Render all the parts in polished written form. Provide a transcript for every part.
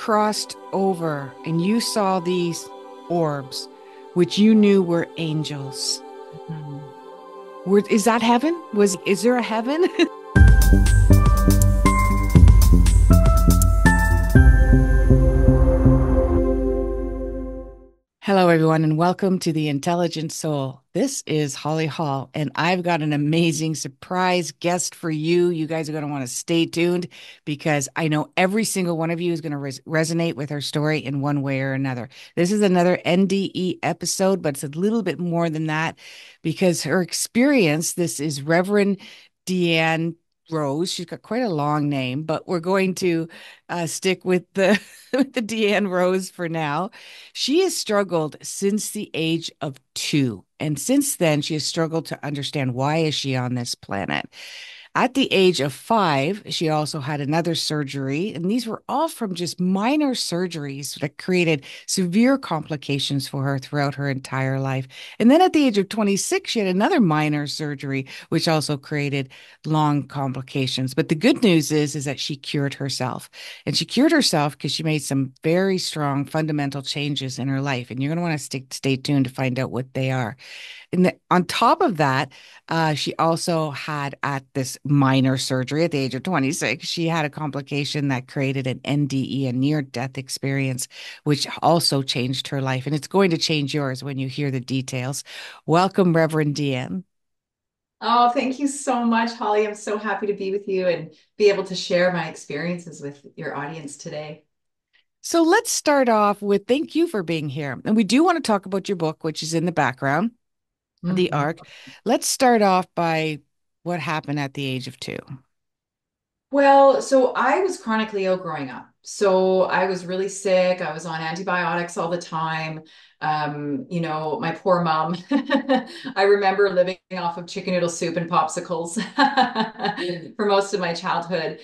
crossed over and you saw these orbs, which you knew were angels. Mhm. Is that heaven? Is there a heaven? Hello, everyone, and welcome to The Intelligent Soul. This is Holly Hall, and I've got an amazing surprise guest for you. You guys are going to want to stay tuned because I know every single one of you is going to resonate with her story in one way or another. This is another NDE episode, but it's a little bit more than that because her experience, this is Reverend Deian Rose. She's got quite a long name, but we're going to stick with the with the Deanna Rose for now. She has struggled since the age of 2, and since then she has struggled to understand why is she on this planet. At the age of 5, she also had another surgery, and these were all from just minor surgeries that created severe complications for her throughout her entire life. And then at the age of 26, she had another minor surgery, which also created long complications. But the good news is that she cured herself. And she cured herself because she made some very strong fundamental changes in her life. And you're going to want to stay tuned to find out what they are. On top of that, she also had at this minor surgery at the age of 26, she had a complication that created an NDE, a near death experience, which also changed her life. And it's going to change yours when you hear the details. Welcome, Reverend Deian. Oh, thank you so much, Holly. I'm so happy to be with you and be able to share my experiences with your audience today. So let's start off with thank you for being here. And we do want to talk about your book, which is in the background, The Mhm. Ark. Let's start off by what happened at the age of 2. Well, so I was chronically ill growing up. So I was really sick. I was on antibiotics all the time. My poor mom. I remember living off of chicken noodle soup and popsicles for most of my childhood.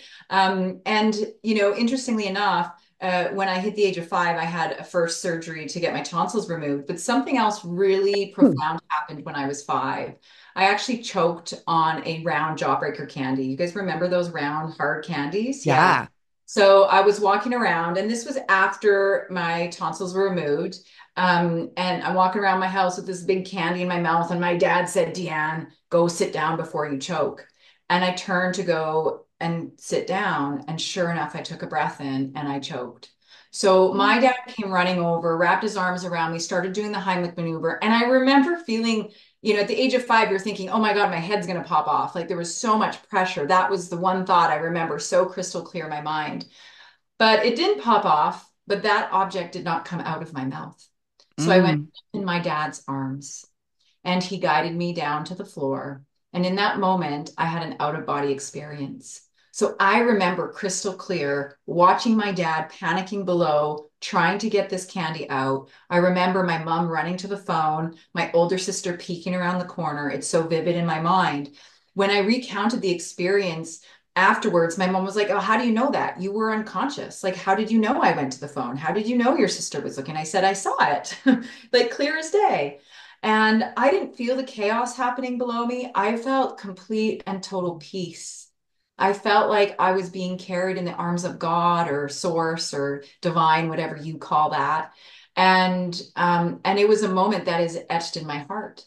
Interestingly enough, when I hit the age of 5, I had a first surgery to get my tonsils removed. But something else really Hmm. profound happened when I was 5. I actually choked on a round jawbreaker candy. You guys remember those round hard candies? Yeah. Yeah. So I was walking around, and this was after my tonsils were removed. And I'm walking around my house with this big candy in my mouth, and my dad said, Deanne, go sit down before you choke. And I turned to go and sit down, and sure enough, I took a breath in and I choked. So my dad came running over, wrapped his arms around me, started doing the Heimlich maneuver. And I remember feeling, at the age of 5, you're thinking, oh my God, my head's going to pop off. Like there was so much pressure. That was the one thought I remember so crystal clear in my mind. But it didn't pop off, but that object did not come out of my mouth. So I went Mm. in my dad's arms and he guided me down to the floor. And in that moment, I had an out of body experience. So I remember crystal clear watching my dad panicking below, trying to get this candy out. I remember my mom running to the phone, my older sister peeking around the corner. It's so vivid in my mind. When I recounted the experience afterwards, my mom was like, oh, how do you know that? You were unconscious. Like, how did you know I went to the phone? How did you know your sister was looking? I said, I saw it, like clear as day. And I didn't feel the chaos happening below me. I felt complete and total peace. I felt like I was being carried in the arms of God or source or divine, whatever you call that. And it was a moment that is etched in my heart.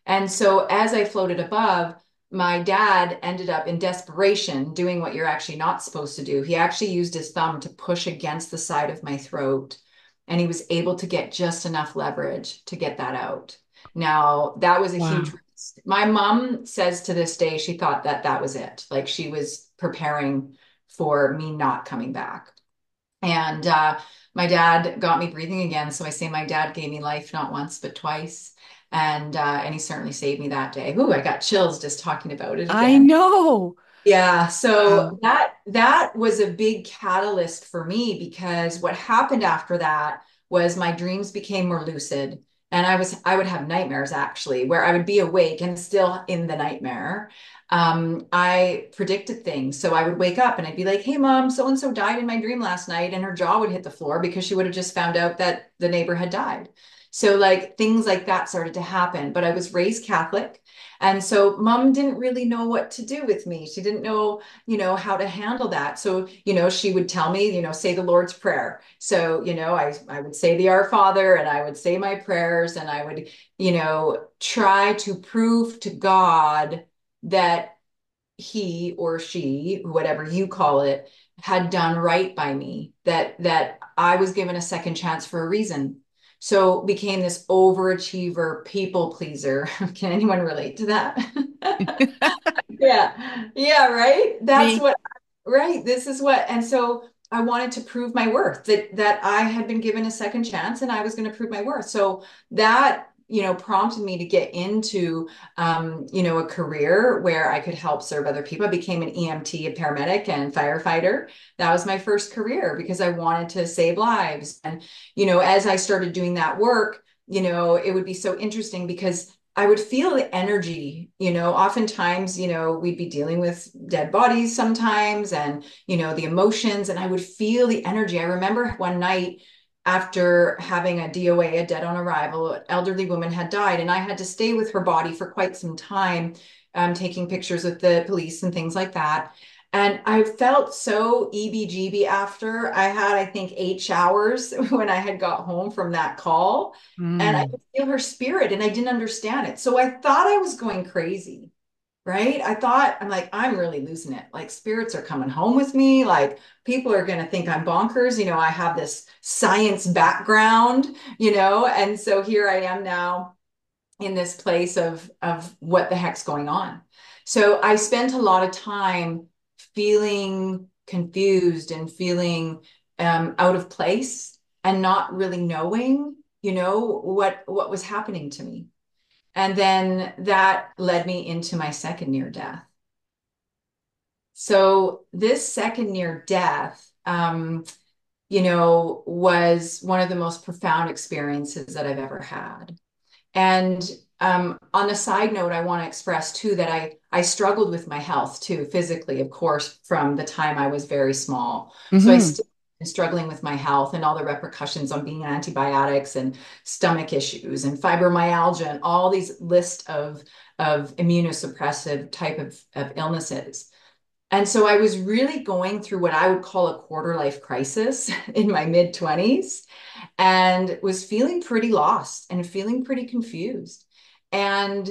And so as I floated above, my dad ended up in desperation doing what you're actually not supposed to do. He actually used his thumb to push against the side of my throat, and he was able to get just enough leverage to get that out. Now, that was a huge Wow. risk. My mom says to this day, she thought that that was it. Like she was preparing for me not coming back. And my dad got me breathing again. So I say my dad gave me life not once, but twice. And he certainly saved me that day. Ooh, I got chills just talking about it I again. know. Yeah, so Wow. that was a big catalyst for me because what happened after that was my dreams became more lucid and I would have nightmares actually where I would be awake and still in the nightmare. I predicted things. So I would wake up and I'd be like, "Hey mom, so and so died in my dream last night," and her jaw would hit the floor because she would have just found out that the neighbor had died. So like things like that started to happen. But I was raised Catholic. And so mom didn't really know what to do with me. She didn't know, how to handle that. So, she would tell me, say the Lord's Prayer. So, I would say the Our Father and I would say my prayers and I would, try to prove to God that he or she, whatever you call it, had done right by me, that I was given a second chance for a reason. So became this overachiever, people pleaser. Can anyone relate to that? Yeah. Yeah, right. That's Me. what, right. This is what, and so I wanted to prove my worth that I had been given a second chance and I was going to prove my worth. So that, prompted me to get into, a career where I could help serve other people. I became an EMT, a paramedic and firefighter. That was my first career because I wanted to save lives. And, as I started doing that work, it would be so interesting because I would feel the energy, oftentimes, we'd be dealing with dead bodies sometimes and, the emotions, and I would feel the energy. I remember one night after having a DOA, a dead on arrival, an elderly woman had died, and I had to stay with her body for quite some time, taking pictures with the police and things like that. And I felt so EBGB after. I had, I think, 8 showers when I had got home from that call. And I Mm. could feel her spirit and I didn't understand it. So I thought I was going crazy, right? I thought, I'm like, I'm really losing it. Like spirits are coming home with me. Like people are going to think I'm bonkers. I have this science background, and so here I am now in this place of what the heck's going on. So I spent a lot of time feeling confused and feeling out of place and not really knowing, what was happening to me. And then that led me into my second near death. So this second near death, was one of the most profound experiences that I've ever had. And on a side note, I want to express too that I struggled with my health too, physically, of course, from the time I was very small. So I Hmm. still been struggling with my health and all the repercussions on being on antibiotics and stomach issues and fibromyalgia and all these list of immunosuppressive type of illnesses. And so I was really going through what I would call a quarter life crisis in my mid 20s and was feeling pretty lost and feeling pretty confused. And,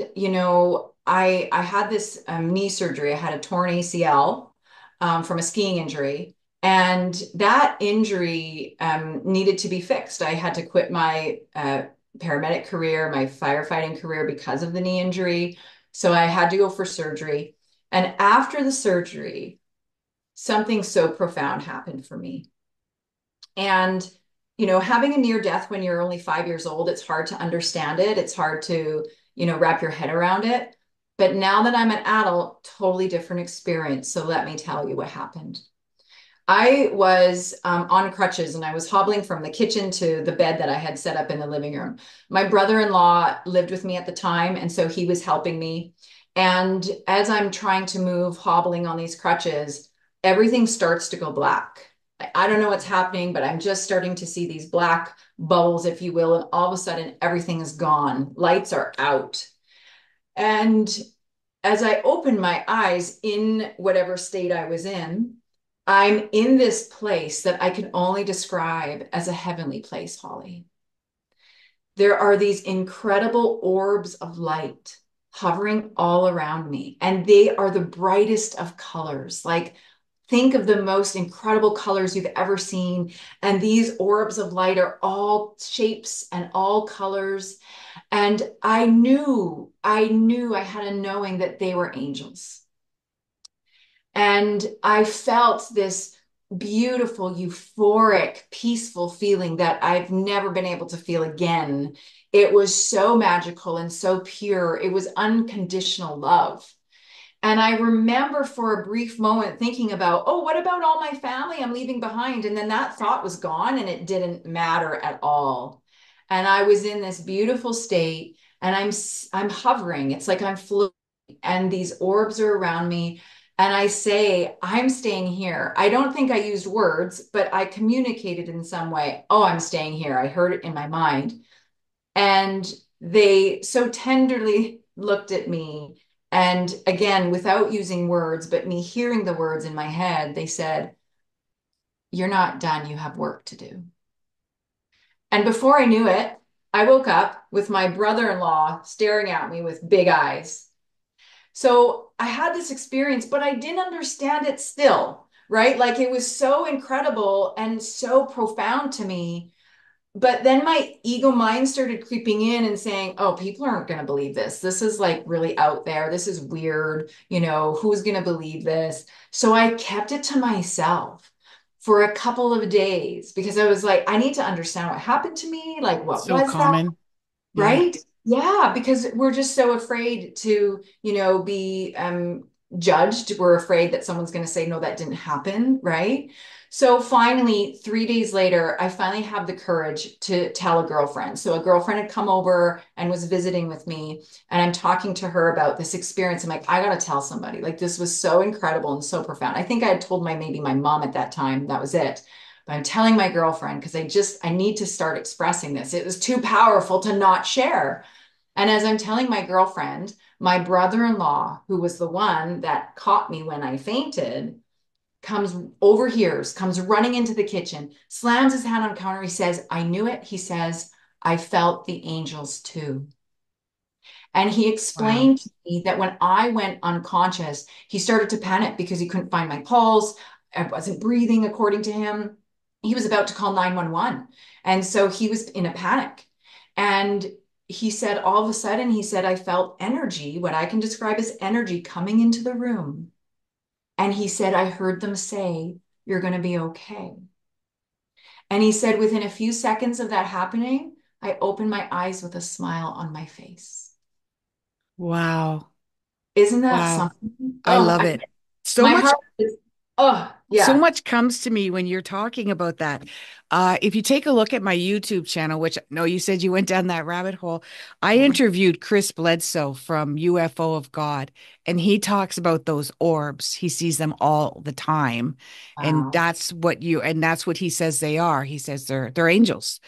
I had this knee surgery. I had a torn ACL from a skiing injury. And that injury needed to be fixed. I had to quit my paramedic career, my firefighting career because of the knee injury. So I had to go for surgery. And after the surgery, something so profound happened for me. And, having a near death when you're only 5 years old, it's hard to understand it. It's hard to, wrap your head around it. But now that I'm an adult, totally different experience. So let me tell you what happened. I was on crutches and I was hobbling from the kitchen to the bed that I had set up in the living room. My brother-in-law lived with me at the time, and so he was helping me. And as I'm trying to move, hobbling on these crutches, everything starts to go black. I don't know what's happening, but I'm just starting to see these black bubbles, if you will. And all of a sudden, everything is gone. Lights are out. And as I opened my eyes in whatever state I was in, I'm in this place that I can only describe as a heavenly place, Holly. There are these incredible orbs of light hovering all around me, and they are the brightest of colors. Like, think of the most incredible colors you've ever seen. And these orbs of light are all shapes and all colors. And I knew I had a knowing that they were angels. And I felt this beautiful, euphoric, peaceful feeling that I've never been able to feel again. It was so magical and so pure. It was unconditional love. And I remember for a brief moment thinking about, oh, what about all my family I'm leaving behind? And then that thought was gone and it didn't matter at all. And I was in this beautiful state and I'm hovering. It's like I'm floating and these orbs are around me. And I say, I'm staying here. I don't think I used words, but I communicated in some way. Oh, I'm staying here. I heard it in my mind. And they so tenderly looked at me. And again, without using words, but me hearing the words in my head, they said, "You're not done. You have work to do." And before I knew it, I woke up with my brother-in-law staring at me with big eyes. So I had this experience, but I didn't understand it still, right? Like it was so incredible and so profound to me. But then my ego mind started creeping in and saying, oh, people aren't going to believe this. This is like really out there. This is weird. Who's going to believe this? So I kept it to myself for a couple of days because I was like, I need to understand what happened to me. Like, what So was that? common. Yeah. Right? Yeah, because we're just so afraid to, be judged. We're afraid that someone's going to say, no, that didn't happen, right? So finally, 3 days later, I finally have the courage to tell a girlfriend. So a girlfriend had come over and was visiting with me, and I'm talking to her about this experience. I'm like, I got to tell somebody. Like, this was so incredible and so profound. I think I had told maybe my mom at that time. That was it. But I'm telling my girlfriend because I need to start expressing this. It was too powerful to not share. And as I'm telling my girlfriend, my brother-in-law, who was the one that caught me when I fainted, comes running into the kitchen, slams his hand on the counter. He says, I knew it. He says, I felt the angels too. And he Wow. explained to me that when I went unconscious, he started to panic because he couldn't find my pulse. I wasn't breathing according to him. He was about to call 911. And so he was in a panic. And he said, all of a sudden, he said, I felt energy, what I can describe as energy coming into the room. And he said, I heard them say, you're going to be okay. And he said, within a few seconds of that happening, I opened my eyes with a smile on my face. Wow. Isn't that Wow. something? I Oh, love it. So my much heart is, oh, so yeah. much comes to me when you're talking about that. If you take a look at my YouTube channel, which no, you said you went down that rabbit hole, I interviewed Chris Bledsoe from UFO of God, and he talks about those orbs. He sees them all the time, and Wow. that's what he says they are. He says they're angels.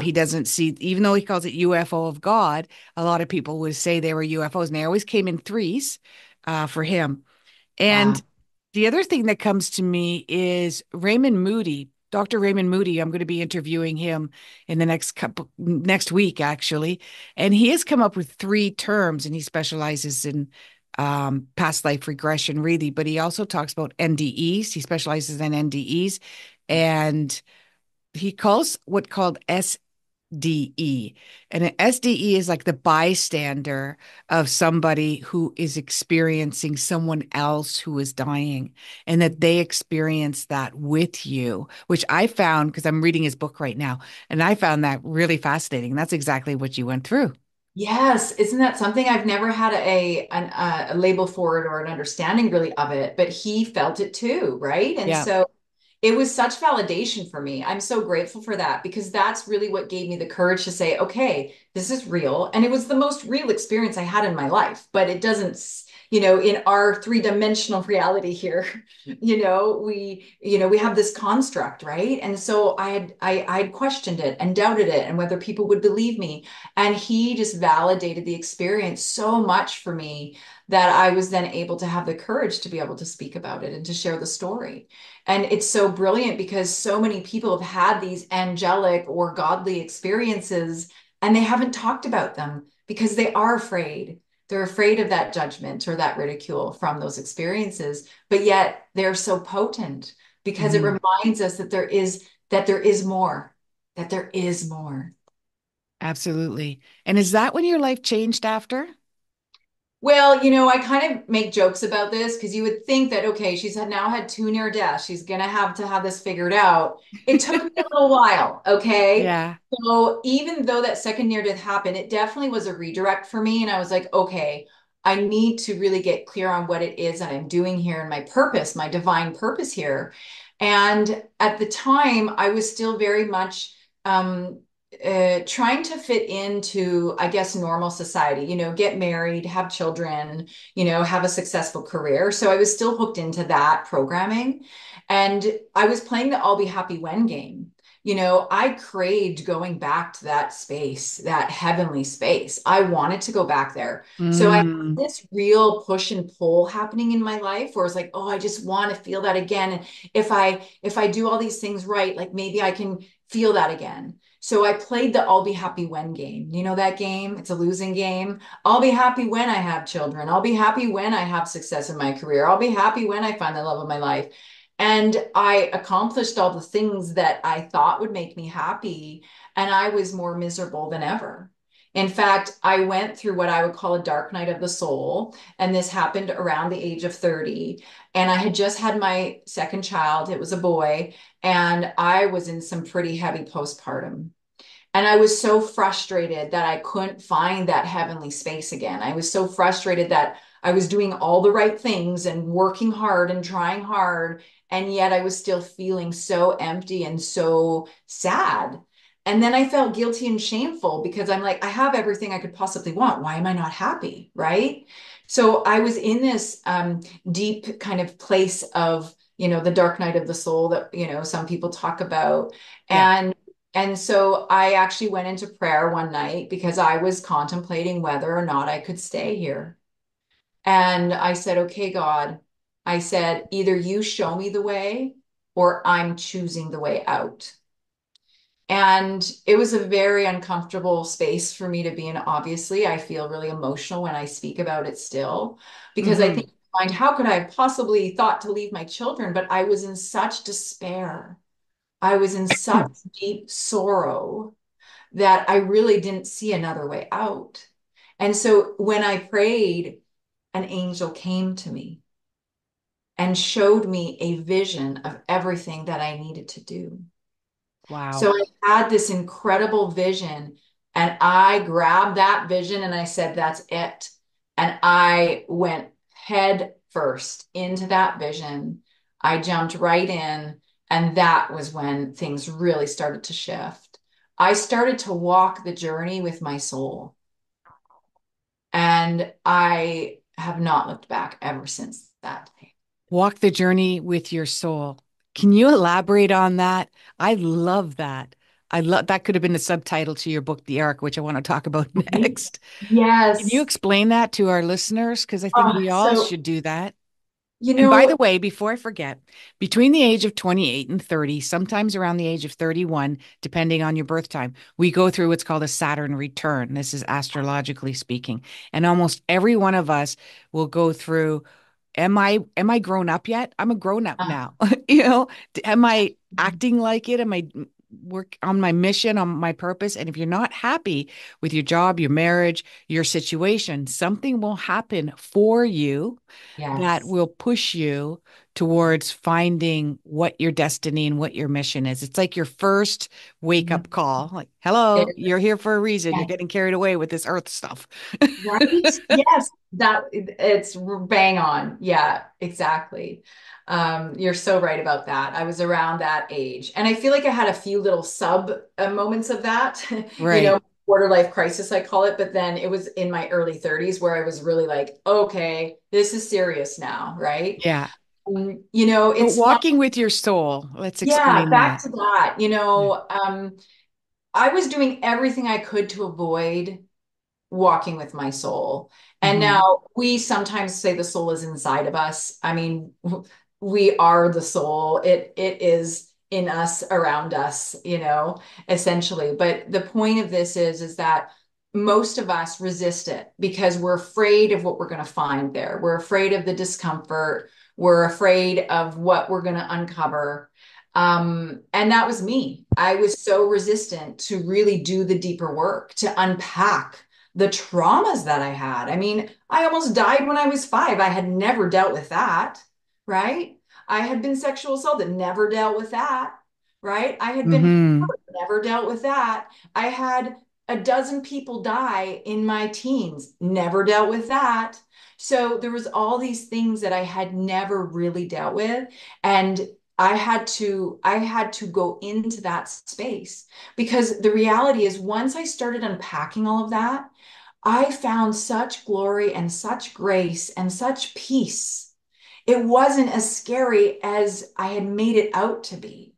He doesn't see, even though he calls it UFO of God, a lot of people would say they were UFOs, and they always came in threes, for him. And Wow. the other thing that comes to me is Raymond Moody, Dr. Raymond Moody. I'm going to be interviewing him in the next week, actually. And he has come up with three terms, and he specializes in past life regression, really. But he also talks about NDEs. He specializes in NDEs, and he calls what called SDE. And an SDE is like the bystander of somebody who is experiencing someone else who is dying, and that they experience that with you, which I found because I'm reading his book right now. And I found that really fascinating. That's exactly what you went through. Yes, isn't that something? I've never had a label for it or an understanding really of it, but he felt it too, right? And Yeah. so it was such validation for me. I'm so grateful for that because that's really what gave me the courage to say, okay, this is real. And it was the most real experience I had in my life, but it doesn't, in our three-dimensional reality here, we have this construct, right? And so I had questioned it and doubted it and whether people would believe me. And he just validated the experience so much for me that I was then able to have the courage to be able to speak about it and to share the story. And it's so brilliant because so many people have had these angelic or godly experiences and they haven't talked about them because they are afraid. They're afraid of that judgment or that ridicule from those experiences, but yet they're so potent because it Mhm. reminds us that there is more, that there is more. Absolutely. And is that when your life changed after? Well, I kind of make jokes about this because you would think that, okay, now had two near deaths. She's going to have this figured out. It took me a little while. Okay. Yeah. So even though that second near death happened, it definitely was a redirect for me. And I was like, okay, I need to really get clear on what it is that I'm doing here and my purpose, my divine purpose here. And at the time, I was still very much, trying to fit into, I guess, normal society, get married, have children, have a successful career. So I was still hooked into that programming. And I was playing the I'll be happy when game. I craved going back to that space, that heavenly space. I wanted to go back there. So I had Mm. this real push and pull happening in my life where it's like, oh, I just want to feel that again. And if I do all these things right, like maybe I can feel that again. So I played the I'll be happy when game. You know that game? It's a losing game. I'll be happy when I have children. I'll be happy when I have success in my career. I'll be happy when I find the love of my life. And I accomplished all the things that I thought would make me happy, and I was more miserable than ever. In fact, I went through what I would call a dark night of the soul, and this happened around the age of 30. And I had just had my second child. It was a boy, and I was in some pretty heavy postpartum. And I was so frustrated that I couldn't find that heavenly space again. I was so frustrated that I was doing all the right things and working hard and trying hard. And yet I was still feeling so empty and so sad. And then I felt guilty and shameful because I'm like, I have everything I could possibly want. Why am I not happy? Right. So I was in this deep kind of place of, the dark night of the soul that, some people talk about. Yeah. And so I actually went into prayer one night because I was contemplating whether or not I could stay here. And I said, okay, God, I said, either you show me the way or I'm choosing the way out. And it was a very uncomfortable space for me to be in. Obviously, I feel really emotional when I speak about it still, because I think, Hmm. mind, how could I have possibly thought to leave my children? But I was in such despair. I was in such deep sorrow that I really didn't see another way out. And so when I prayed, an angel came to me and showed me a vision of everything that I needed to do. So Wow. I had this incredible vision, and I grabbed that vision and I said, that's it. And I went head first into that vision. I jumped right in, and that was when things really started to shift. I started to walk the journey with my soul, and I have not looked back ever since that day. Walk the journey with your soul. Can you elaborate on that? I love that. I love that could have been the subtitle to your book, The Ark, which I want to talk about Right? next. Can you Yes. explain that to our listeners? Because I think Oh, we all so, should do that. you And by the know, way, before I forget, between the age of 28 and 30, sometimes around the age of 31, depending on your birth time, we go through what's called a Saturn return. This is astrologically speaking. And almost every one of us will go through, am I grown up yet? I'm a grown up uh, now. You know, am I acting like it? Am I work on my mission, on my purpose? And if you're not happy with your job, your marriage, your situation, something will happen for you that yes. will push you towards finding what your destiny and what your mission is. It's like your first wake up call. Like, hello, you're here for a reason. You're Yes. getting carried away with this earth stuff. Right? Yes, that it's bang on. Yeah, exactly. You're so right about that. I was around that age, and I feel like I had a few little sub moments of that, Right. quarter life crisis, I call it. But then it was in my early 30s where I was really like, okay, this is serious now, right? Yeah. But It's funny. walking with your soul, let's Yeah, explain back that. to that. Yeah. I was doing everything I could to avoid walking with my soul. And Hmm. now we sometimes say the soul is inside of us. I mean, we are the soul. It is in us, around us, essentially. But the point of this is that most of us resist it because we're afraid of what we're going to find there. We're afraid of the discomfort. We're afraid of what we're going to uncover. And that was me. I was so resistant to really do the deeper work, to unpack the traumas that I had. I mean, I almost died when I was 5. I had never dealt with that, right? I had been sexual assaulted, never dealt with that, right? I had been Hmm. hurt, never dealt with that. I had a dozen people die in my teens, never dealt with that. So there was all these things that I had never really dealt with. And I had to go into that space because the reality is once I started unpacking all of that, I found such glory and such grace and such peace. It wasn't as scary as I had made it out to be.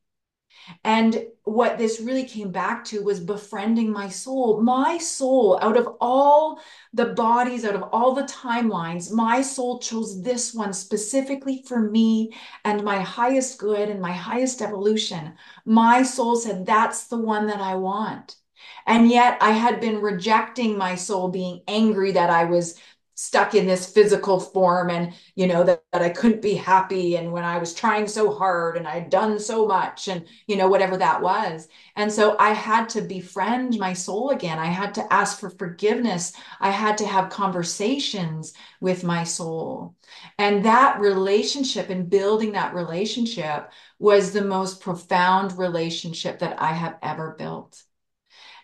And what this really came back to was befriending my soul. My soul, out of all the bodies, out of all the timelines, my soul chose this one specifically for me and my highest good and my highest evolution. My soul said, that's the one that I want. And yet I had been rejecting my soul, being angry that I was stuck in this physical form and that I couldn't be happy, and when I was trying so hard and I'd done so much, and whatever that was. And so I had to befriend my soul again. I had to ask for forgiveness. I had to have conversations with my soul. And that relationship and building that relationship was the most profound relationship that I have ever built.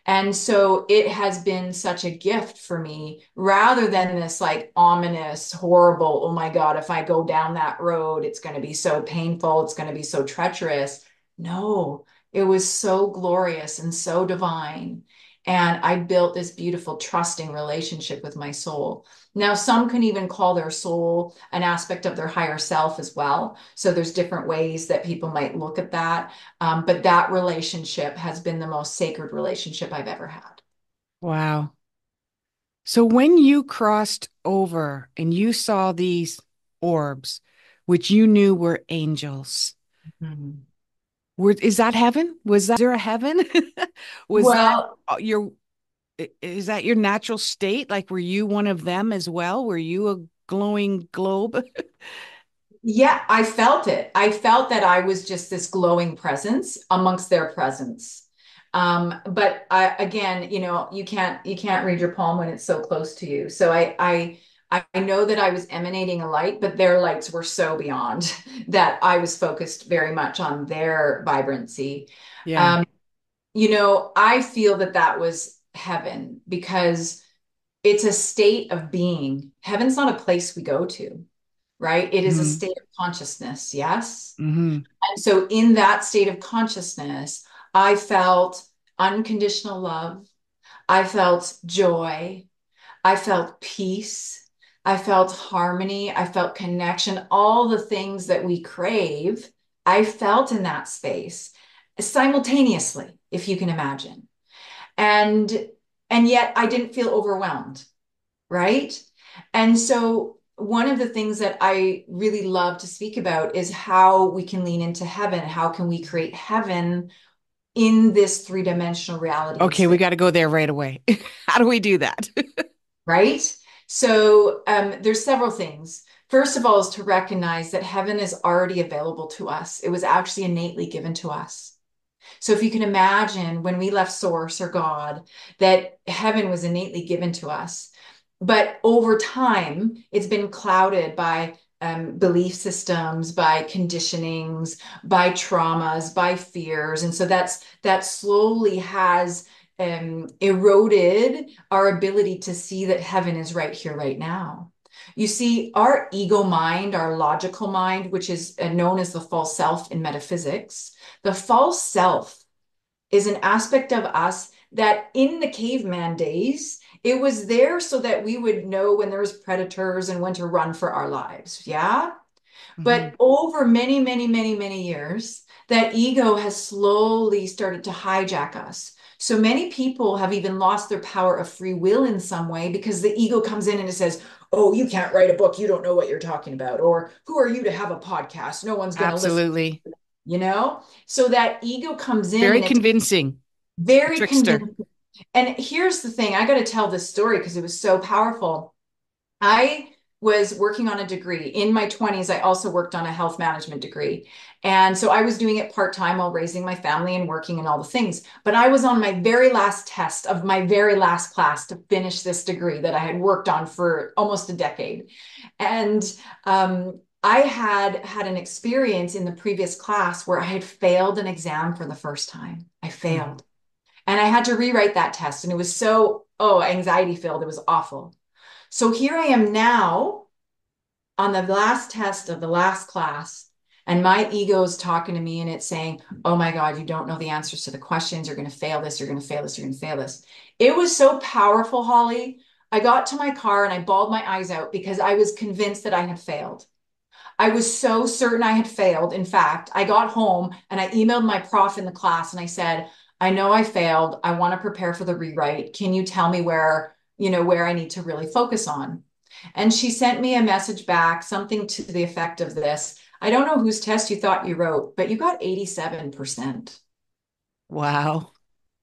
And so it has been such a gift for me rather than this like ominous, horrible, oh my God, if I go down that road, it's going to be so painful. It's going to be so treacherous. No, it was so glorious and so divine. And I built this beautiful, trusting relationship with my soul. Now, some can even call their soul an aspect of their higher self as well. So there's different ways that people might look at that. But that relationship has been the most sacred relationship I've ever had. Wow. So when you crossed over and you saw these orbs, which you knew were angels, Mhm. is that heaven? Was there a heaven? Was that Well, your, is that your natural state? Like, were you one of them as well? Were you a glowing globe? yeah, I felt it. I felt that I was just this glowing presence amongst their presence. But again, you can't read your palm when it's so close to you. So I know that I was emanating a light, but their lights were so beyond that I was focused very much on their vibrancy. Yeah. Um, I feel that that was heaven because it's a state of being. Heaven's not a place we go to, right? It is a Hmm. state of consciousness, yes? Hmm. And so in that state of consciousness, I felt unconditional love. I felt joy. I felt peace. I felt harmony. I felt connection. All the things that we crave, I felt in that space simultaneously, if you can imagine. And and yet I didn't feel overwhelmed, right? And so one of the things that I really love to speak about is how we can lean into heaven. How can we create heaven in this three-dimensional reality of Okay, we space, got to go there right away. How do we do that? right? So there's several things. First of all, is to recognize that heaven is already available to us. It was actually innately given to us. So if you can imagine when we left Source or God, that heaven was innately given to us. But over time, it's been clouded by belief systems, by conditionings, by traumas, by fears. And so that slowly has eroded our ability to see that heaven is right here, right now. You see, our ego mind, our logical mind, which is known as the false self in metaphysics, the false self is an aspect of us that in the caveman days, it was there so that we would know when there was predators and when to run for our lives. Yeah. Hmm. But over many, many, many, many years, that ego has slowly started to hijack us. So many people have even lost their power of free will in some way because the ego comes in and it says, oh, you can't write a book. You don't know what you're talking about. Or who are you to have a podcast? No one's going to listen. Absolutely. So that ego comes in Very and it's convincing. A very trickster. convincing. And here's the thing, I got to tell this story because it was so powerful. I was working on a degree. In my 20s, I also worked on a health management degree. And so I was doing it part-time while raising my family and working and all the things. But I was on my very last test of my very last class to finish this degree that I had worked on for almost a decade. And I had an experience in the previous class where I had failed an exam for the first time. I Mhm. failed. And I had to rewrite that test. And it was so, anxiety filled. It was awful. So here I am now on the last test of the last class. And my ego is talking to me and it's saying, oh my God, you don't know the answers to the questions. You're going to fail this. You're going to fail this. You're going to fail this. It was so powerful, Holly. I got to my car and I bawled my eyes out because I was convinced that I had failed. I was so certain I had failed. In fact, I got home and I emailed my prof in the class and I said, I know I failed. I want to prepare for the rewrite. Can you tell me where I need to really focus on? And she sent me a message back, something to the effect of this. I don't know whose test you thought you wrote, but you got 87%. Wow.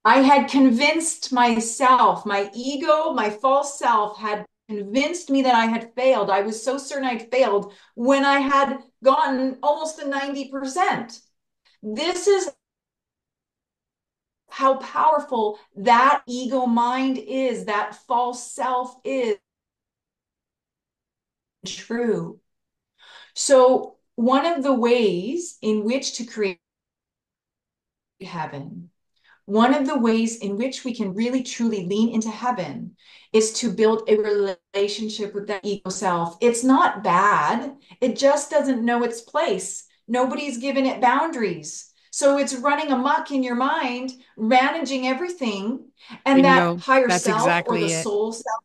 I had convinced myself, my ego, my false self had convinced me that I had failed. I was so certain I'd failed when I had gotten almost a 90%. This is how powerful that ego mind is, that false self is true. So, one of the ways in which to create heaven, one of the ways in which we can really truly lean into heaven is to build a relationship with that ego self. It's not bad, it just doesn't know its place. Nobody's given it boundaries. So it's running amok in your mind, managing everything. And that Bingo. higher That's self or the exactly it. soul self,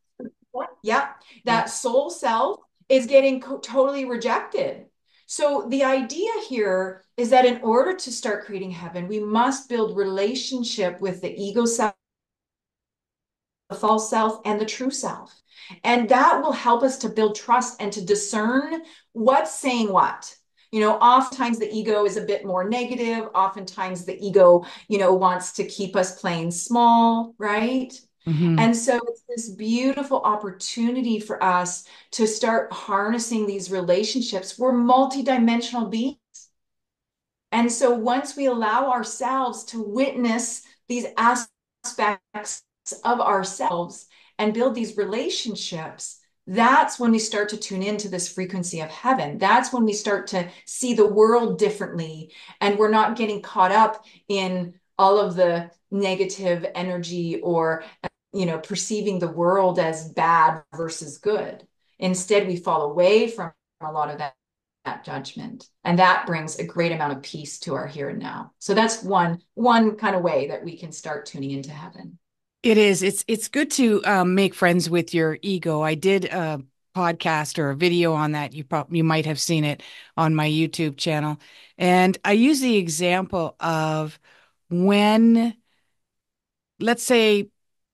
yeah, Yeah. that soul self is getting totally rejected. So the idea here is that in order to start creating heaven, we must build relationship with the ego self, the false self, and the true self. And that will help us to build trust and to discern what's saying what. Oftentimes the ego is a bit more negative. Oftentimes the ego, wants to keep us playing small, right? Hmm. And so it's this beautiful opportunity for us to start harnessing these relationships. We're multidimensional beings. And so once we allow ourselves to witness these aspects of ourselves and build these relationships, that's when we start to tune into this frequency of heaven. That's when we start to see the world differently. And we're not getting caught up in all of the negative energy or, perceiving the world as bad versus good. Instead, we fall away from a lot of that judgment, and that brings a great amount of peace to our here and now. So that's one kind of way that we can start tuning into heaven. It is. It's good to make friends with your ego. I did a podcast or a video on that. You might have seen it on my YouTube channel, and I use the example of when, let's say,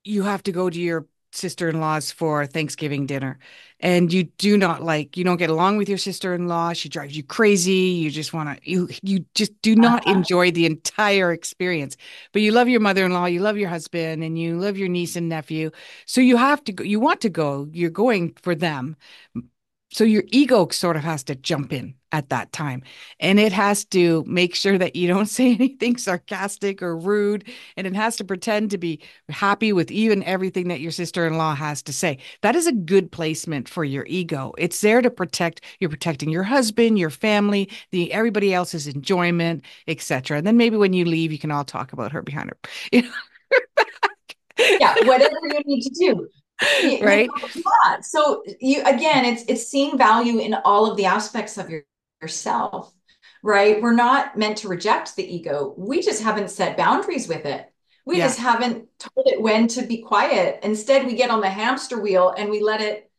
you have to go to your sister-in-law's for Thanksgiving dinner, and you don't get along with your sister-in-law. She drives you crazy. You just want to you just do not Uh-huh. enjoy the entire experience. But you love your mother-in-law, you love your husband, and you love your niece and nephew. So you have to go, you want to go, you're going for them. So your ego sort of has to jump in at that time. And it has to make sure that you don't say anything sarcastic or rude. And it has to pretend to be happy with even everything that your sister-in-law has to say. That is a good placement for your ego. It's there to you're protecting your husband, your family, the everybody else's enjoyment, etc. And then maybe when you leave, you can all talk about her behind her, Yeah, whatever you need to do. right? Yeah. So you again, it's seeing value in all of the aspects of yourself, right? We're not meant to reject the ego. We just haven't set boundaries with it. We Yeah. just haven't told it when to be quiet. Instead, we get on the hamster wheel and we let it,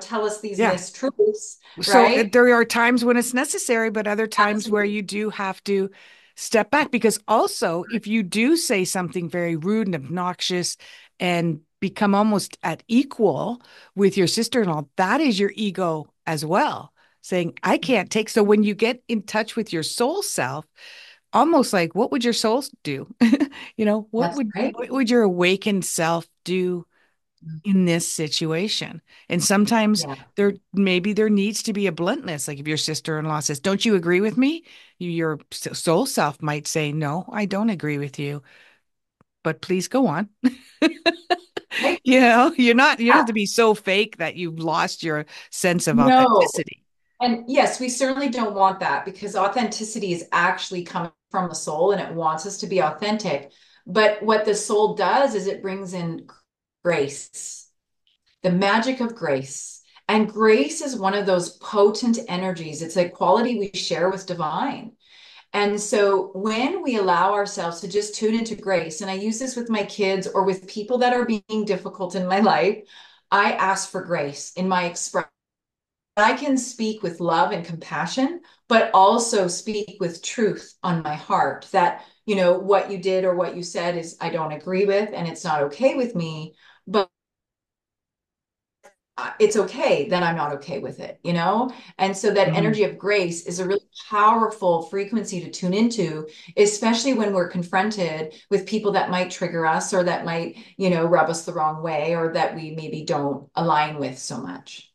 tell us these Yeah. mistruths, So right? there are times when it's necessary, but other times where Absolutely. you do have to step back because also if you do say something very rude and obnoxious and become almost at equal with your sister-in-law, that is your ego as well, saying, I can't take. So when you get in touch with your soul self, almost like what would your soul do? What That's would right. what would your awakened self do in this situation? And sometimes Yeah, there needs to be a bluntness. Like if your sister-in-law says, "Don't you agree with me?" Your soul self might say, "No, I don't agree with you, but please go on." right. You don't Yeah. have to be so fake that you've lost your sense of No. authenticity. And yes, we certainly don't want that because authenticity is actually coming from the soul and it wants us to be authentic. But what the soul does is it brings in grace, the magic of grace. And grace is one of those potent energies. It's a quality we share with divine. And so when we allow ourselves to just tune into grace, and I use this with my kids or with people that are being difficult in my life, I ask for grace in my expression. I can speak with love and compassion, but also speak with truth on my heart that, what you did or what you said is I don't agree with and it's not okay with me. But it's okay that I'm not okay with it. And so that Mhm. energy of grace is a really powerful frequency to tune into, especially when we're confronted with people that might trigger us or that might, rub us the wrong way or that we maybe don't align with so much.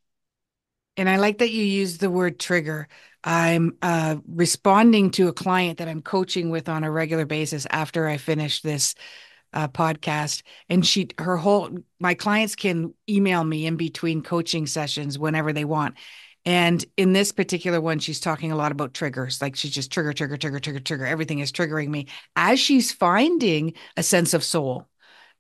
And I like that you use the word trigger. I'm responding to a client that I'm coaching with on a regular basis after I finish this podcast. And my clients can email me in between coaching sessions whenever they want. And in this particular one, she's talking a lot about triggers. Like she's just trigger, trigger, trigger, trigger, trigger. Everything is triggering me as she's finding a sense of soul.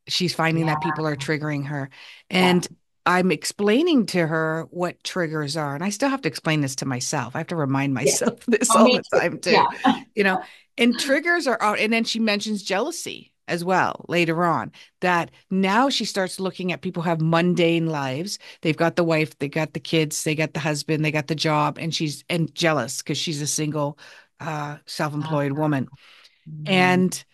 She's finding Yeah, that people are triggering her. yeah, And I'm explaining to her what triggers are. And I still have to explain this to myself. I have to remind yeah. myself this Oh, all me the too. time Yeah, too. You know, and triggers are out. And then she mentions jealousy as well later on. That now she starts looking at people who have mundane lives. They've got the wife, they got the kids, they got the husband, they got the job, and she's and jealous because she's a single self-employed woman. Mhm. And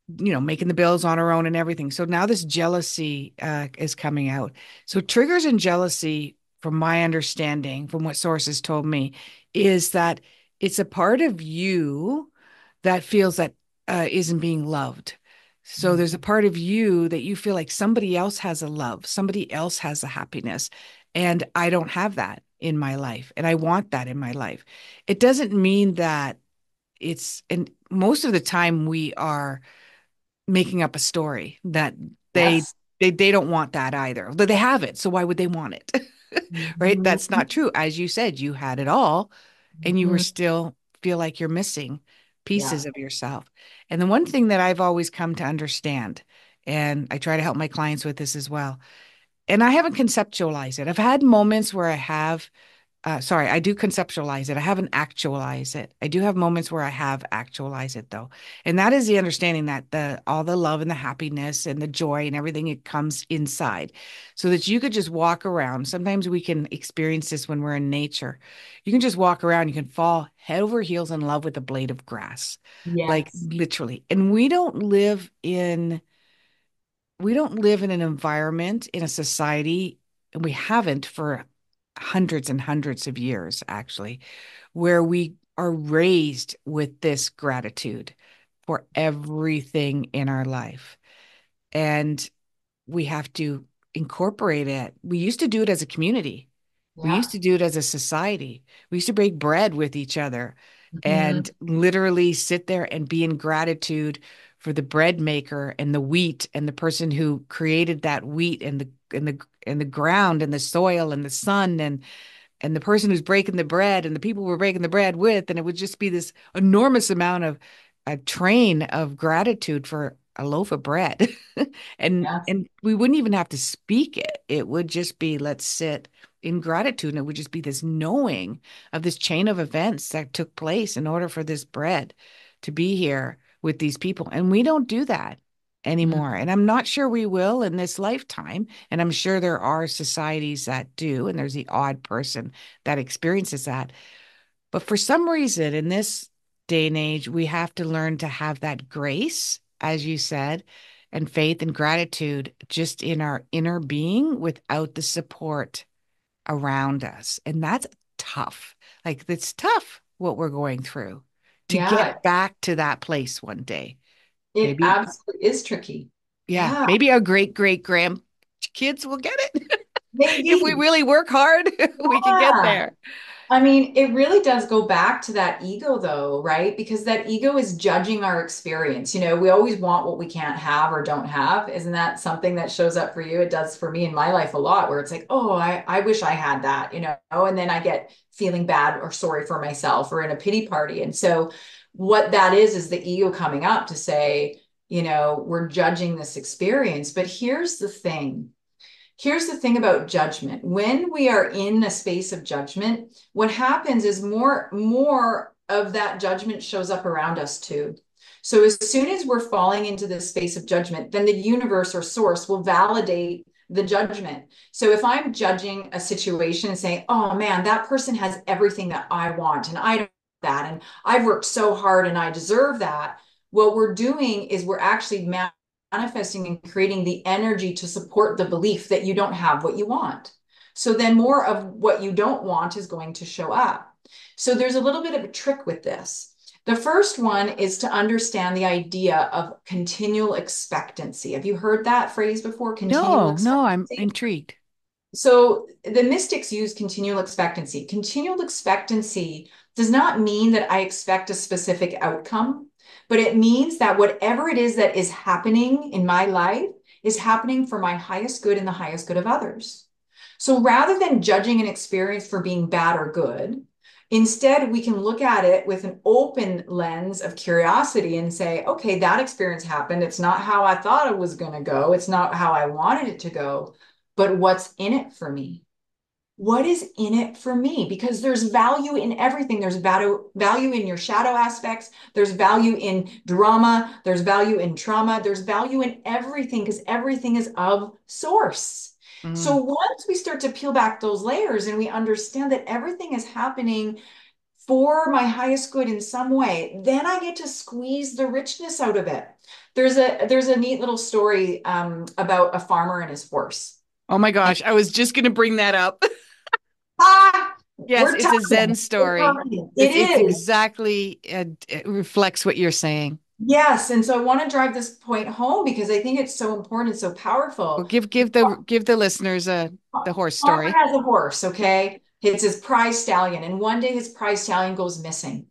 making the bills on her own and everything. So now this jealousy is coming out. So triggers and jealousy, from my understanding, from what sources told me, is that it's a part of you that feels that isn't being loved. So there's a part of you that you feel like somebody else has a love, somebody else has a happiness, and I don't have that in my life, and I want that in my life. It doesn't mean that and most of the time we are making up a story that they Yes. they don't want that either. But they have it, so why would they want it? Right? That's Mhm. not true. As you said, you had it all and you were Mhm. still feel like you're missing Yeah. pieces of yourself. And the one thing that I've always come to understand, and I try to help my clients with this as well, and I haven't conceptualized it. I've had moments where I do conceptualize it. I haven't actualized it. I do have moments where I have actualized it though. And that is the understanding that the all the love and the happiness and the joy and everything it comes inside. So that you could just walk around. Sometimes we can experience this when we're in nature. You can just walk around, you can fall head over heels in love with a blade of grass. Like Yes. literally. And we don't live in an environment, in a society, and we haven't for hundreds and hundreds of years, actually, where we are raised with this gratitude for everything in our life. And we have to incorporate it. We used to do it as a community. We used Yeah. to do it as a society. We used to break bread with each other Mhm. and literally sit there and be in gratitude for the bread maker and the wheat and the person who created that wheat and the ground and the soil and the sun and the person who's breaking the bread and the people we're breaking the bread with. And it would just be this enormous amount of a train of gratitude for a loaf of bread. and Yes. and we wouldn't even have to speak it. It would just be let's sit in gratitude. And it would just be this knowing of this chain of events that took place in order for this bread to be here with these people. And we don't do that Mhm. anymore. And I'm not sure we will in this lifetime. And I'm sure there are societies that do, and there's the odd person that experiences that. But for some reason, in this day and age, we have to learn to have that grace, as you said, and faith and gratitude just in our inner being without the support around us. And that's tough. Like, it's tough what we're going through to Yeah. get back to that place one day. It Maybe, absolutely is tricky. yeah, Yeah. maybe our great great grandkids will get it. If we Maybe. really work hard, we can get Yeah. there. I mean, it really does go back to that ego, though, right? Because that ego is judging our experience. We always want what we can't have or don't have. Isn't that something that shows up for you? It does for me in my life a lot, where it's like, oh, I wish I had that. And then I get feeling bad or sorry for myself or in a pity party. And so, what that is the ego coming up to say, we're judging this experience. But here's the thing. Here's the thing about judgment. When we are in a space of judgment, what happens is more of that judgment shows up around us too. So as soon as we're falling into this space of judgment, then the universe or source will validate the judgment. So if I'm judging a situation and saying, "Oh man, that person has everything that I want and I don't have that and I've worked so hard and I deserve that." What we're doing is we're actually manifesting and creating the energy to support the belief that you don't have what you want. So then more of what you don't want is going to show up. So there's a little bit of a trick with this. The first one is to understand the idea of continual expectancy. Have you heard that phrase before? Continual No, no, I'm expectancy? intrigued. So the mystics use continual expectancy. Continual expectancy does not mean that I expect a specific outcome, but it means that whatever it is that is happening in my life is happening for my highest good and the highest good of others. So rather than judging an experience for being bad or good, instead we can look at it with an open lens of curiosity and say, okay, that experience happened. It's not how I thought it was going to go. It's not how I wanted it to go, but what's in it for me? What is in it for me? Because there's value in everything. There's value in your shadow aspects. There's value in drama. There's value in trauma. There's value in everything because everything is of source. So Mm. once we start to peel back those layers and we understand that everything is happening for my highest good in some way, then I get to squeeze the richness out of it. There's a neat little story about a farmer and his horse. Oh my gosh, I was just going to bring that up. Ah, Yes, we're it's a Zen talking. We're story. talking. It It's is. exactly, it reflects what you're saying. Yes. And so I want to drive this point home because I think it's so important, so Well, powerful. give the listeners the horse Farmer story. has a horse, okay? It's his prize stallion. And one day his prize stallion goes missing.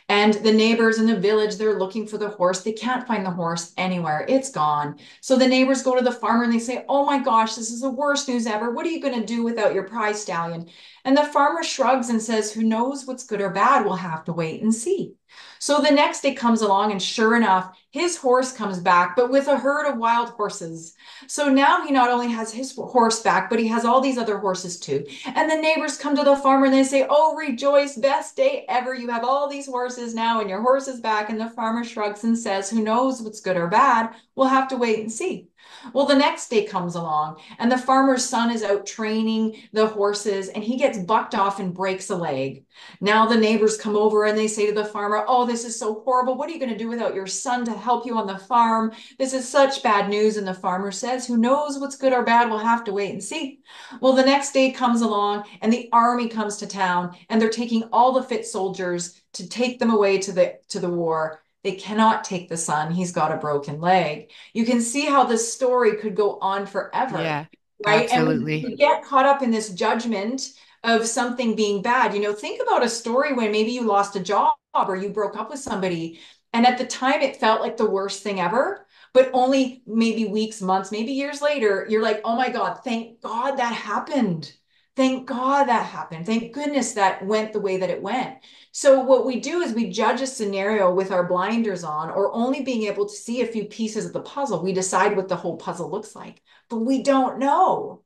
And the neighbors in the village, they're looking for the horse. They can't find the horse anywhere. It's gone. So the neighbors go to the farmer and they say, "Oh my gosh, this is the worst news ever. What are you going to do without your prize stallion?" And the farmer shrugs and says, "Who knows what's good or bad? We'll have to wait and see." So the next day comes along, and sure enough, his horse comes back, but with a herd of wild horses. So now he not only has his horse back, but he has all these other horses too. And the neighbors come to the farmer and they say, "Oh, rejoice, best day ever. You have all these horses now and your horse is back." And the farmer shrugs and says, "Who knows what's good or bad? We'll have to wait and see." Well, the next day comes along and the farmer's son is out training the horses and he gets bucked off and breaks a leg. Now the neighbors come over and they say to the farmer, "Oh, this is so horrible. What are you going to do without your son to help you on the farm? This is such bad news." And the farmer says, "Who knows what's good or bad? We'll have to wait and see." Well, the next day comes along and the army comes to town and they're taking all the fit soldiers to take them away to the war. They cannot take the son. He's got a broken leg. You can see how this story could go on forever, Yeah, right? And absolutely. we get caught up in this judgment of something being bad. Think about a story when maybe you lost a job or you broke up with somebody. And at the time, it felt like the worst thing ever. But only maybe weeks, months, maybe years later, you're like, "Oh my God, thank God that happened. Thank God that happened. Thank goodness that went the way that it went." So what we do is we judge a scenario with our blinders on or only being able to see a few pieces of the puzzle. We decide what the whole puzzle looks like, but we don't know.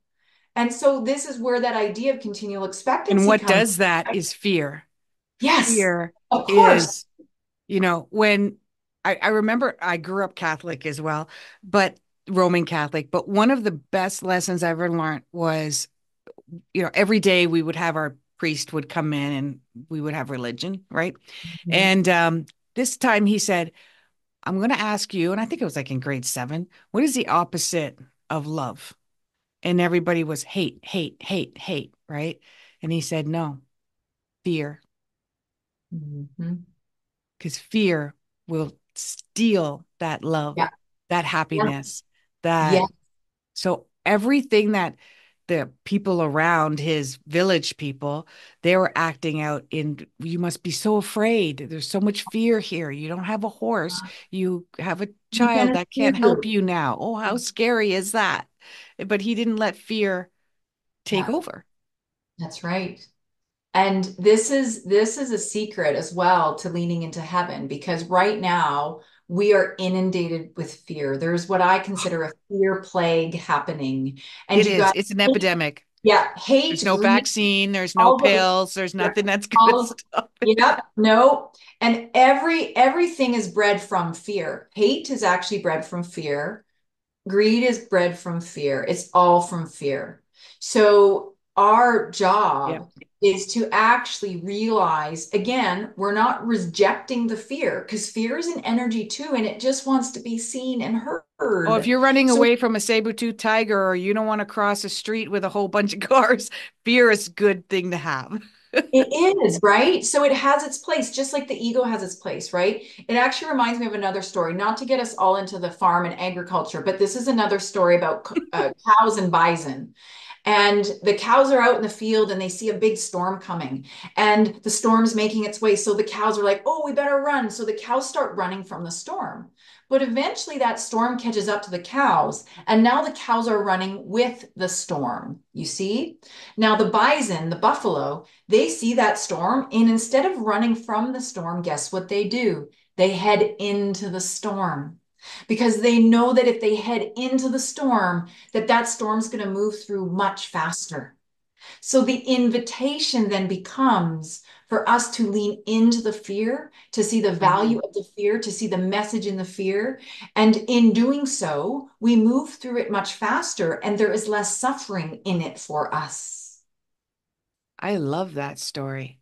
And so this is where that idea of continual And expectancy what comes. does that is fear. Yes, Fear of course. is, when I remember I grew up Catholic as well, but Roman Catholic, but one of the best lessons I ever learned was, every day we would have our priest would come in and we would have religion, right? Mhm. And this time he said, "I'm going to ask you," and I think it was like in grade 7, "what is the opposite of love?" And everybody was hate, hate, hate, hate, right? And he said, "No, fear, Mhm. because fear will steal that love, Yeah. that Yeah. happiness, Yeah. that." So everything that the people around his village people, they were acting out in, "You must be so afraid. There's so much fear here. You don't have a horse. You have a You're child gonna that can't help fear. you now. Oh, how scary is that?" But he didn't let fear take Yeah, over. that's right. And this is a secret as well to leaning into heaven because right now we are inundated with fear. There's what I consider a fear plague happening. And It you is. got, It's an epidemic. yeah, hate There's no breeds vaccine. There's no all the, pills. There's nothing that's going to all of, stop it. yep, no. And everything is bred from fear. Hate is actually bred from fear. Greed is bred from fear. It's all from fear. So our Yep. job is to actually realize, again, we're not rejecting the fear because fear is an energy too, and it just wants to be seen and Oh, if heard. you're running So away from a saber-toothed tiger or you don't want to cross a street with a whole bunch of cars, fear is a good thing to have. it is, right? So it has its place, just like the ego has its place, right? It actually reminds me of another story, not to get us all into the farm and agriculture, but this is another story about cows and bison. And the cows are out in the field and they see a big storm coming, and the storm's making its way. So the cows are like, oh, we better run. So the cows start running from the storm. But eventually that storm catches up to the cows, and now the cows are running with the storm. You see? Now the bison, the buffalo, they see that storm, and instead of running from the storm, guess what they do? They head into the storm because they know that if they head into the storm, that storm's going to move through much faster. So the invitation then becomes for us to lean into the fear, to see the value Mhm. of the fear, to see the message in the fear. And in doing so, we move through it much faster and there is less suffering in it for us. I love that story.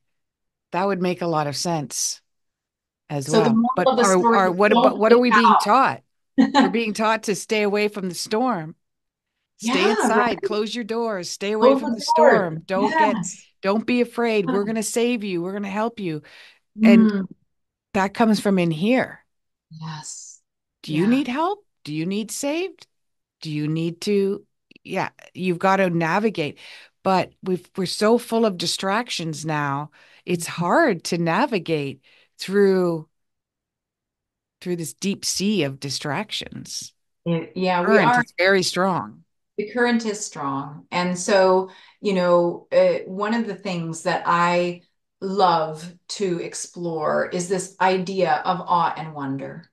That would make a lot of sense as So the well. moral But of the story is don't what are freak we being out. taught? We're being taught to stay away from the storm. Stay Yeah, inside, right. close your doors, stay away Close from the the door. storm. Yes. Don't be afraid. We're going to save you. We're going to help you. And Mm, that comes from in here. yes. Do you Yeah. need help? Do you need saved? Do you need to, yeah, you've got to navigate. But we're so full of distractions now. It's hard to navigate through this deep sea of distractions. Yeah, we Current are. is very strong. The current is strong. And so, one of the things that I love to explore is this idea of awe and wonder.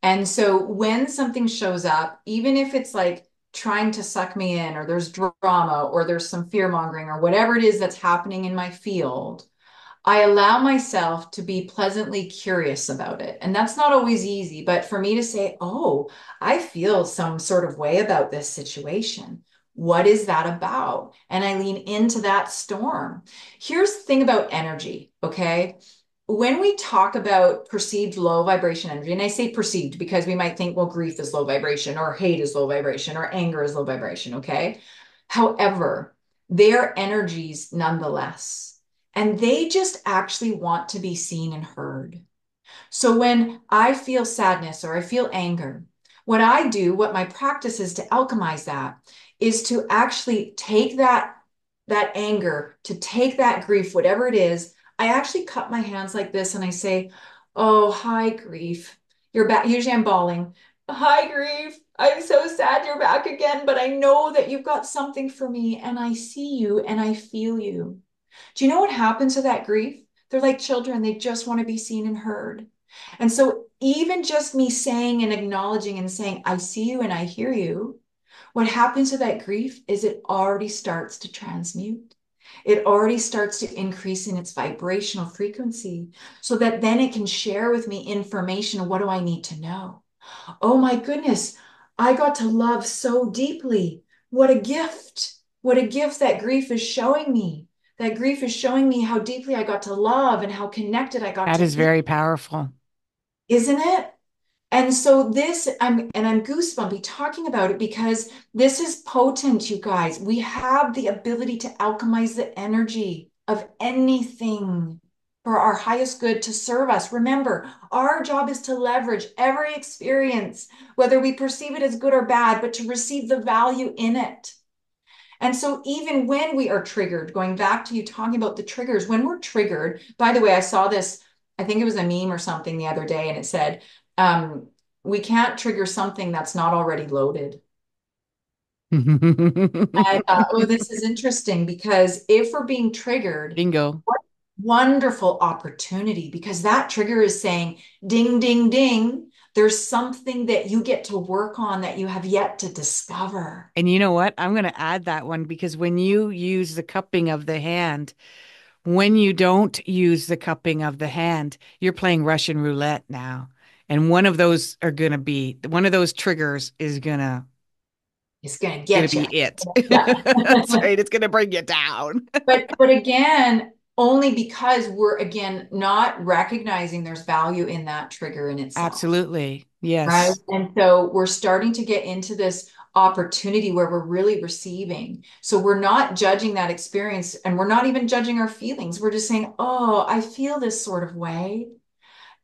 And so when something shows up, even if it's like trying to suck me in, or there's drama, or there's some fear mongering, or whatever it is that's happening in my field, I allow myself to be pleasantly curious about it. And that's not always easy, but for me to say, oh, I feel some sort of way about this situation. What is that about? And I lean into that storm. Here's the thing about energy, okay? When we talk about perceived low vibration energy, and I say perceived because we might think, well, grief is low vibration, or hate is low vibration, or anger is low vibration, okay? However, they're energies nonetheless. And they just actually want to be seen and heard. So when I feel sadness or I feel anger, what I do, what my practice is to alchemize that, is to actually take that anger, to take that grief, whatever it is. I actually cup my hands like this and I say, "Oh, hi, grief. You're back." Usually I'm bawling. "Hi, grief. I'm so sad you're back again, but I know that you've got something for me, and I see you and I feel you." Do you know what happens to that grief? They're like children, they just want to be seen and heard. And so, even just me saying and acknowledging and saying, I see you and I hear you, what happens to that grief is it already starts to transmute. It already starts to increase in its vibrational frequency so that then it can share with me information. What do I need to know? Oh my goodness, I got to love so deeply. What a gift. What a gift that grief is showing me. That grief is showing me how deeply I got to love and how connected I got That to is be, very powerful. isn't it? And so I'm goosebumpy talking about it because this is potent, you guys. We have the ability to alchemize the energy of anything for our highest good to serve us. Remember, our job is to leverage every experience, whether we perceive it as good or bad, but to receive the value in it. And so even when we are triggered, going back to you talking about the triggers, when we're triggered, by the way, I saw this, I think it was a meme or something the other day, and it said, we can't trigger something that's not already loaded. I thought, oh, this is interesting because if we're being triggered, Bingo. what wonderful opportunity because that trigger is saying, ding, ding, ding. There's something that you get to work on that you have yet to discover. And you know what? I'm going to add that one because when you use the cupping of the hand, when you don't use the cupping of the hand, you're playing Russian roulette now. And one of those triggers is It's going to gonna get you. be it. Yeah. That's right. It's gonna bring you down. But again, only because we're again not recognizing there's value in that trigger in itself, Absolutely. right? Yes. And so we're starting to get into this opportunity where we're really receiving. So we're not judging that experience and we're not even judging our feelings. We're just saying, "Oh, I feel this sort of way."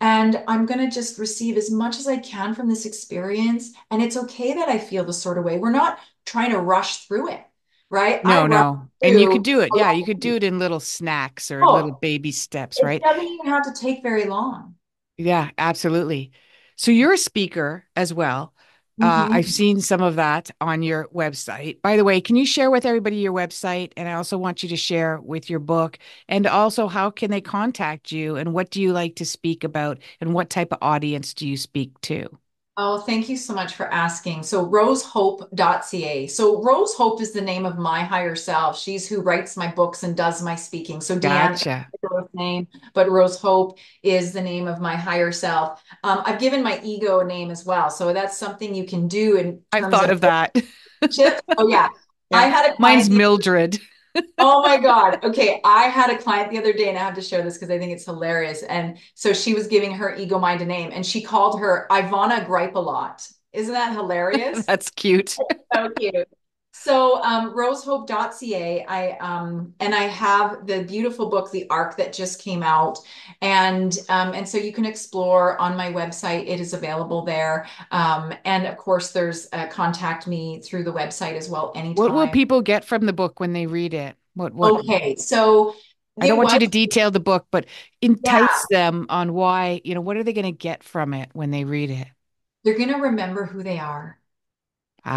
And I'm going to just receive as much as I can from this experience. And it's okay that I feel this sort of way. We're not trying to rush through it, right? I No, rush no. And you could through do it. a Yeah, lot you could of, do it in little snacks or little oh, baby steps, it right? doesn't even have to take very long. Yeah, absolutely. So you're a speaker as well. I've Mhm. seen some of that on your website. By the way, can you share with everybody your website? And I also want you to share with your book and also how can they contact you and what do you like to speak about and what type of audience do you speak to? Oh, thank you so much for asking. So rosehope.ca. So Rose Hope is the name of my higher self. She's who writes my books and does my speaking. So Deanna, Gotcha. Rose name, but Rose Hope is the name of my higher self. I've given my ego a name as well. So that's something you can do in I've terms thought of of that. relationships. Oh yeah. I Yeah. had a Mine's client Mildred. Oh my God. Okay. I had a client the other day, and I have to share this because I think it's hilarious. And so she was giving her ego mind a name, and she called her Ivana Gripe a lot. Isn't that hilarious? That's cute. So cute. So rosehope.ca, and I have the beautiful book, The Arc, that just came out. And so you can explore on my website. It is available there. And of course, there's contact me through the website as well What will anytime. people get from the book when they read it? What Okay, so I don't it want you was, to detail the book, but yeah, entice them on why, what are they going to get from it when they read it? they're going to remember who they are.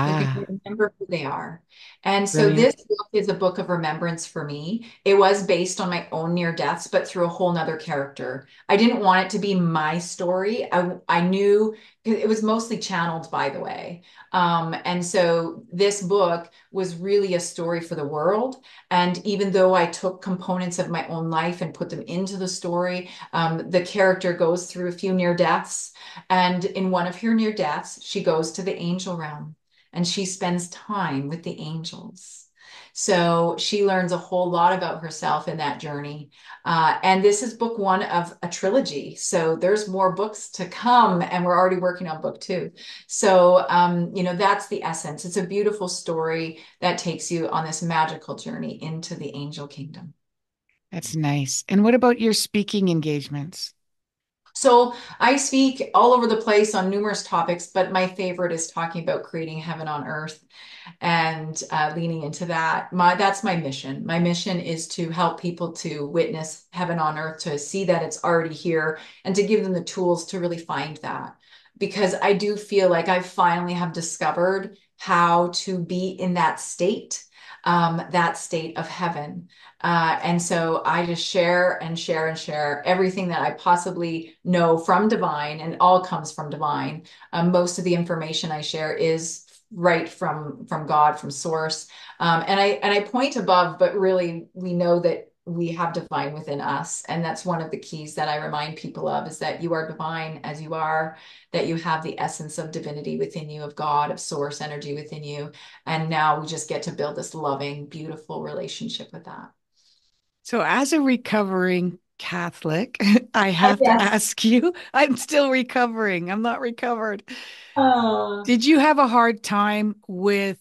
They're going to Ah, remember who they are. And so brilliant. this book is a book of remembrance for me. It was based on my own near deaths, but through a whole nother character. I didn't want it to be my story. I knew it was mostly channeled, by the way. And so this book was really a story for the world. And even though I took components of my own life and put them into the story, the character goes through a few near deaths. And in one of her near deaths, she goes to the angel realm and she spends time with the angels. So she learns a whole lot about herself in that journey. And this is book one of a trilogy. So there's more books to come, and we're already working on book two. So, that's the essence. It's a beautiful story that takes you on this magical journey into the angel kingdom. That's nice. And what about your speaking engagements? So I speak all over the place on numerous topics, but my favorite is talking about creating heaven on earth and leaning into that. That's my mission. My mission is to help people to witness heaven on earth, to see that it's already here, and to give them the tools to really find that. Because I do feel like I finally have discovered how to be in that state of heaven. And so I just share and share and share everything that I possibly know from divine, and all comes from divine. Most of the information I share is right from God, from source. And I point above, but really we know that we have divine within us. And that's one of the keys that I remind people of, is that you are divine as you are, that you have the essence of divinity within you, of God, of source energy within you. And now we just get to build this loving, beautiful relationship with that. So, as a recovering Catholic, I have to Yes. ask you, I'm still recovering. I'm not recovered. Uh, Did you have a hard time with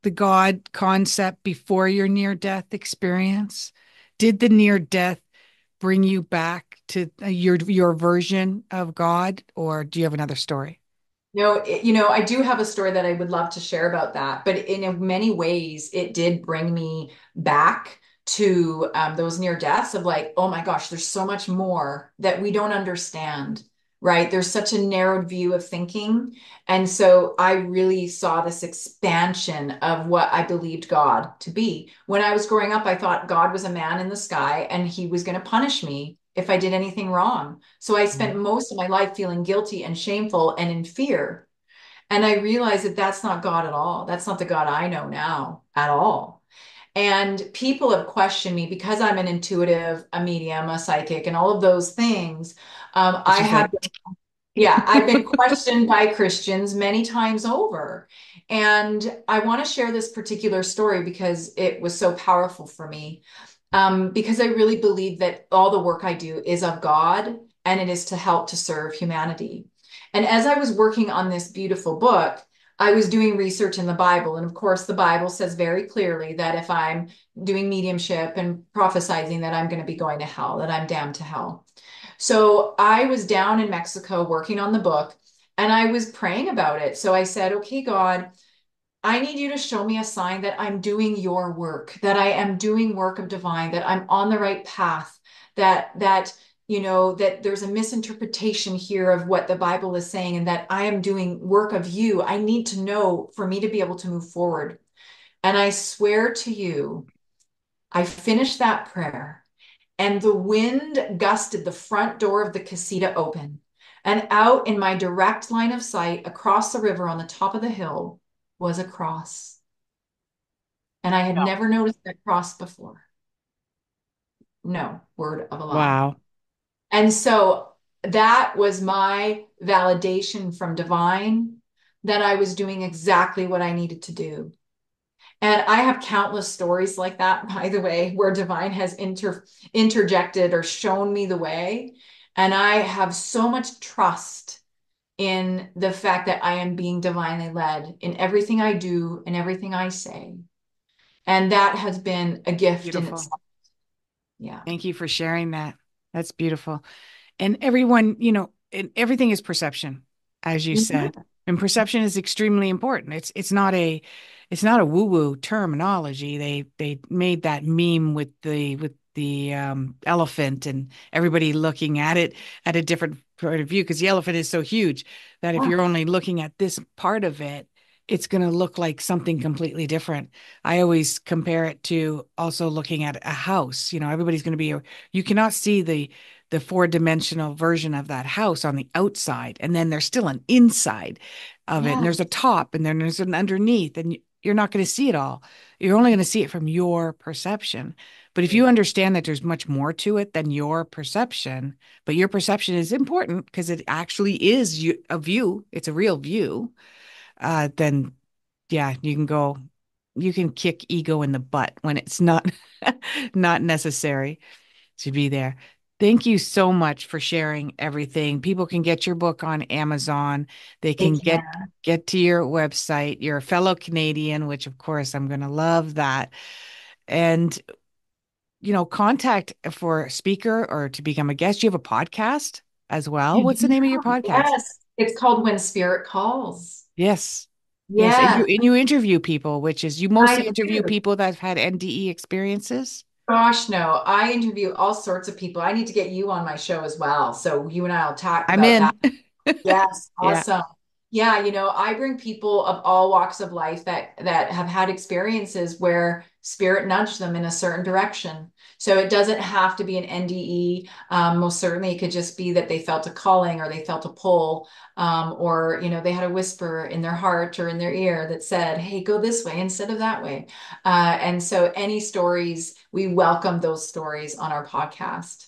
the God concept before your near death experience? Did the near death bring you back to your version of God, or do you have another story? I do have a story that I would love to share about that, but in many ways, it did bring me back to those near deaths of like, oh my gosh, there's so much more that we don't understand, right? There's such a narrowed view of thinking. And so I really saw this expansion of what I believed God to be. When I was growing up, I thought God was a man in the sky and he was going to punish me if I did anything wrong. So I spent Mm. most of my life feeling guilty and shameful and in fear. And I realized that that's not God at all. That's not the God I know now at all. And people have questioned me because I'm an intuitive, a medium, a psychic, and all of those things. As I you have said. yeah, I've been questioned by Christians many times over. And I want to share this particular story because it was so powerful for me. Because I really believe that all the work I do is of God and it is to help to serve humanity. And as I was working on this beautiful book, I was doing research in the Bible. And of course, the Bible says very clearly that if I'm doing mediumship and prophesizing, that I'm going to be going to hell, that I'm damned to hell. So I was down in Mexico working on the book and I was praying about it. So I said, okay, God, I need you to show me a sign that I'm doing your work, that I am doing work of divine, that I'm on the right path, that there's a misinterpretation here of what the Bible is saying and that I am doing work of you. I need to know for me to be able to move forward. And I swear to you, I finished that prayer and the wind gusted the front door of the casita open. And out in my direct line of sight, across the river on the top of the hill, was a cross. And I had No. never noticed that cross before. No word of a lie. Wow. And so that was my validation from divine that I was doing exactly what I needed to do. And I have countless stories like that, by the way, where divine has interjected or shown me the way. And I have so much trust in the fact that I am being divinely led in everything I do and everything I say. And that has been a gift in Beautiful. itself. Yeah. Thank you for sharing that. That's beautiful. And everyone, and everything is perception, as you said. Mhm. And perception is extremely important. It's not a woo-woo terminology. They made that meme with the elephant and everybody looking at it at a different point of view because the elephant is so huge that if Yeah. you're only looking at this part of it, it's going to look like something completely different. I always compare it to also looking at a house. Everybody's going to be, you cannot see the four-dimensional version of that house on the outside, and then there's still an inside of it, and there's a Yes. top, and then there's an underneath, and you're not going to see it all. You're only going to see it from your perception. But if you understand that there's much more to it than your perception, but your perception is important because it actually is a view, it's a real view, then yeah, you can kick ego in the butt when it's not not necessary to be there. Thank you so much for sharing everything. People can get your book on Amazon. They They can can. get to your website. You're a fellow Canadian, which of course I'm going to love that. And contact for a speaker or to become a guest. You have a podcast as well. You What's the do. name of your podcast? Yes. It's called When Spirit Calls. Yes. Yes, and you Yeah, and you interview people, which is you mostly I interview do. people that have had NDE experiences. Gosh, no. I interview all sorts of people. I need to get you on my show as well. So you and I will talk I'm about that. in. Yes, Yeah. awesome. Yeah, I bring people of all walks of life that have had experiences where spirit nudged them in a certain direction. So it doesn't have to be an NDE. Most certainly, it could just be that they felt a calling or they felt a pull, or they had a whisper in their heart or in their ear that said, "Hey, go this way instead of that way." And so, any stories, we welcome those stories on our podcast.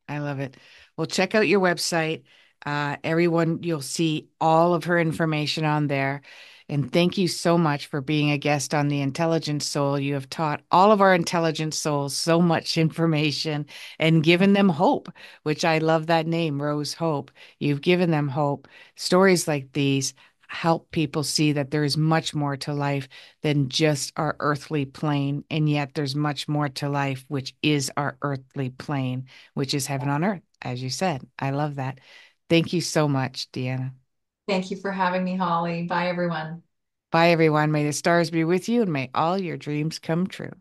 I love it. Well, check out your website. Everyone, you'll see all of her information on there. And thank you so much for being a guest on The Intelligent Soul. You have taught all of our intelligent souls so much information and given them hope, which I love that name, Rose Hope. You've given them hope. Stories like these help people see that there is much more to life than just our earthly plane. And yet there's much more to life, which is our earthly plane, which is heaven on earth, as you said. I love that. Thank you so much, Deanna. Thank you for having me, Holly. Bye, everyone. Bye, everyone. May the stars be with you and may all your dreams come true.